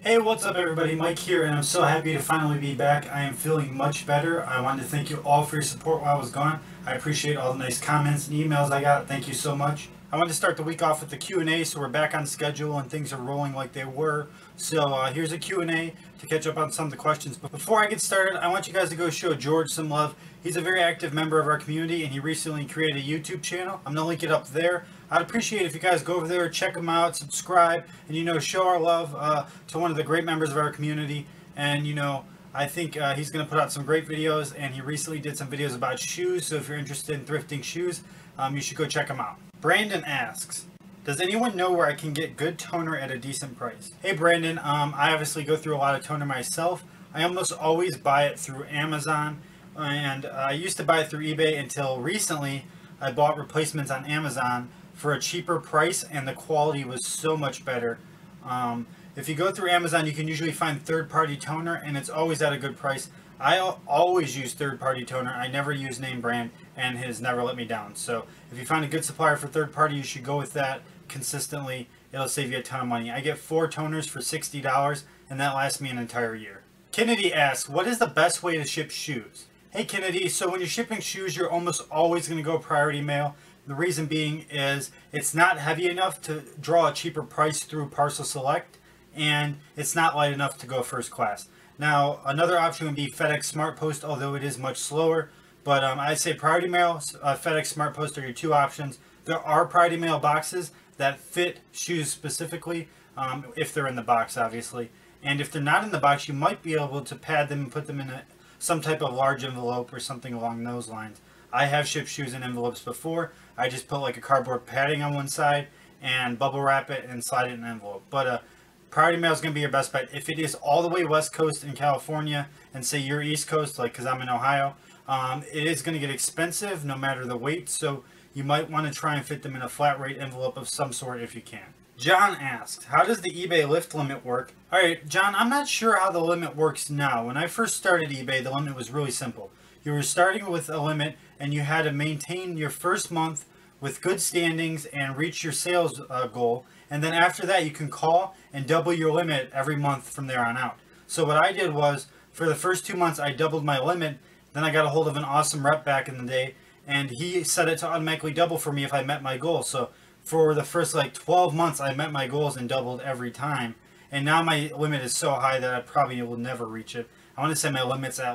Hey, what's up everybody? Mike here, and I'm so happy to finally be back. I am feeling much better. I wanted to thank you all for your support while I was gone. I appreciate all the nice comments and emails I got. Thank you so much. I wanted to start the week off with the Q&A, so we're back on schedule and things are rolling like they were. So here's a Q&A to catch up on some of the questions. But before I get started, I want you guys to go show George some love. He's a very active member of our community, and he recently created a YouTube channel. I'm going to link it up there. I'd appreciate if you guys go over there, check him out, subscribe, and show our love to one of the great members of our community. And I think he's going to put out some great videos, and he recently did some videos about shoes. So if you're interested in thrifting shoes, you should go check him out. Brandon asks, does anyone know where I can get good toner at a decent price? Hey Brandon, I obviously go through a lot of toner myself. I almost always buy it through Amazon, and I used to buy it through eBay until recently. I bought replacements on Amazon for a cheaper price, and the quality was so much better. If you go through Amazon, you can usually find third-party toner, and it's always at a good price. I always use third-party toner. I never use name brand, and it has never let me down. So if you find a good supplier for third-party, you should go with that consistently. It'll save you a ton of money. I get 4 toners for $60, and that lasts me an entire year. Kennedy asks, what is the best way to ship shoes? Hey Kennedy, so when you're shipping shoes, you're almost always going to go priority mail. The reason being is it's not heavy enough to draw a cheaper price through Parcel Select, and it's not light enough to go first class. Now, another option would be FedEx Smart Post, although it is much slower. But I'd say priority mail, FedEx Smart Post are your 2 options. There are priority mail boxes that fit shoes specifically, if they're in the box, obviously. And if they're not in the box, you might be able to pad them and put them in some type of large envelope or something along those lines. I have shipped shoes in envelopes before. I just put like a cardboard padding on one side and bubble wrap it and slide it in an envelope. But priority mail is going to be your best bet. If it is all the way West Coast in California and say you're East Coast, like because I'm in Ohio, it is going to get expensive no matter the weight. So you might want to try and fit them in a flat rate envelope of some sort if you can. John asks, how does the eBay lift limit work? Alright, John, I'm not sure how the limit works now. When I first started eBay, the limit was really simple. You were starting with a limit, and you had to maintain your first month with good standings and reach your sales goal. And then after that, you can call and double your limit every month from there on out. So what I did was, for the first 2 months, I doubled my limit. Then I got a hold of an awesome rep back in the day, and he set it to automatically double for me if I met my goal. So for the first 12 months, I met my goals and doubled every time. And now my limit is so high that I probably will never reach it. I want to say my limit's at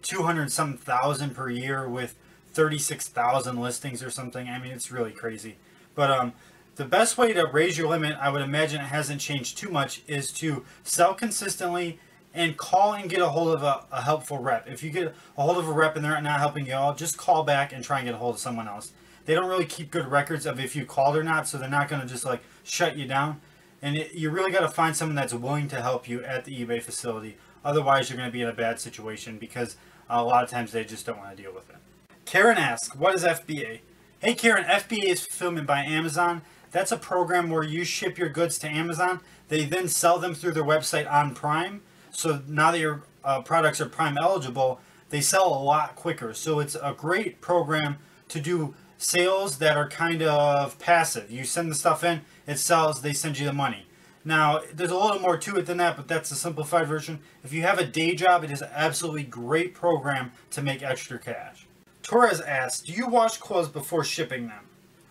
200-something thousand per year with 36,000 listings or something. I mean, it's really crazy. But the best way to raise your limit, I would imagine it hasn't changed too much, is to sell consistently and call and get a hold of a helpful rep. If you get a hold of a rep and they're not helping you all, just call back and try and get a hold of someone else. They don't really keep good records of if you called or not, so they're not going to just shut you down. And you really got to find someone that's willing to help you at the eBay facility. Otherwise, you're going to be in a bad situation because a lot of times they just don't want to deal with it. Karen asks, what is FBA? Hey Karen, FBA is fulfillment by Amazon. That's a program where you ship your goods to Amazon. They then sell them through their website on Prime. So now that your products are Prime eligible, they sell a lot quicker. So it's a great program to do sales that are kind of passive. You send the stuff in, it sells, they send you the money. Now, there's a little more to it than that, but that's the simplified version. If you have a day job, it is an absolutely great program to make extra cash. Torres asks, do you wash clothes before shipping them?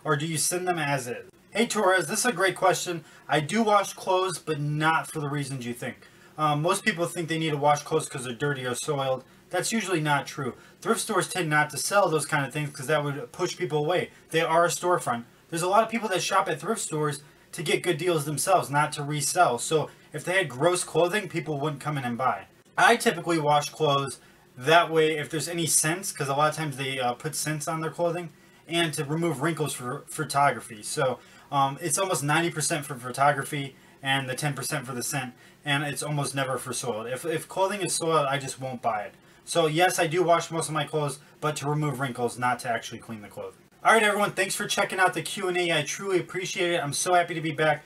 Or do you send them as is? Hey Torres, this is a great question. I do wash clothes, but not for the reasons you think. Most people think they need to wash clothes because they're dirty or soiled. That's usually not true. Thrift stores tend not to sell those kind of things because that would push people away. They are a storefront. There's a lot of people that shop at thrift stores to get good deals themselves, not to resell. So if they had gross clothing, people wouldn't come in and buy. I typically wash clothes that way if there's any scents, because a lot of times they put scents on their clothing, and to remove wrinkles for photography. So it's almost 90% for photography and the 10% for the scent, and it's almost never for soiled. If clothing is soiled, I just won't buy it. So yes, I do wash most of my clothes, but to remove wrinkles, not to actually clean the clothing. Alright everyone, thanks for checking out the Q&A. I truly appreciate it. I'm so happy to be back.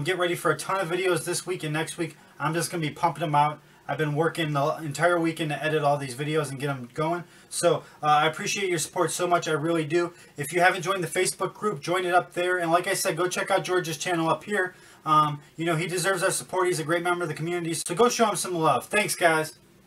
Get ready for a ton of videos this week and next week. I'm just going to be pumping them out. I've been working the entire weekend to edit all these videos and get them going. So I appreciate your support so much. I really do. If you haven't joined the Facebook group, join it up there. And like I said, go check out George's channel up here. You know, he deserves our support. He's a great member of the community. So go show him some love. Thanks, guys.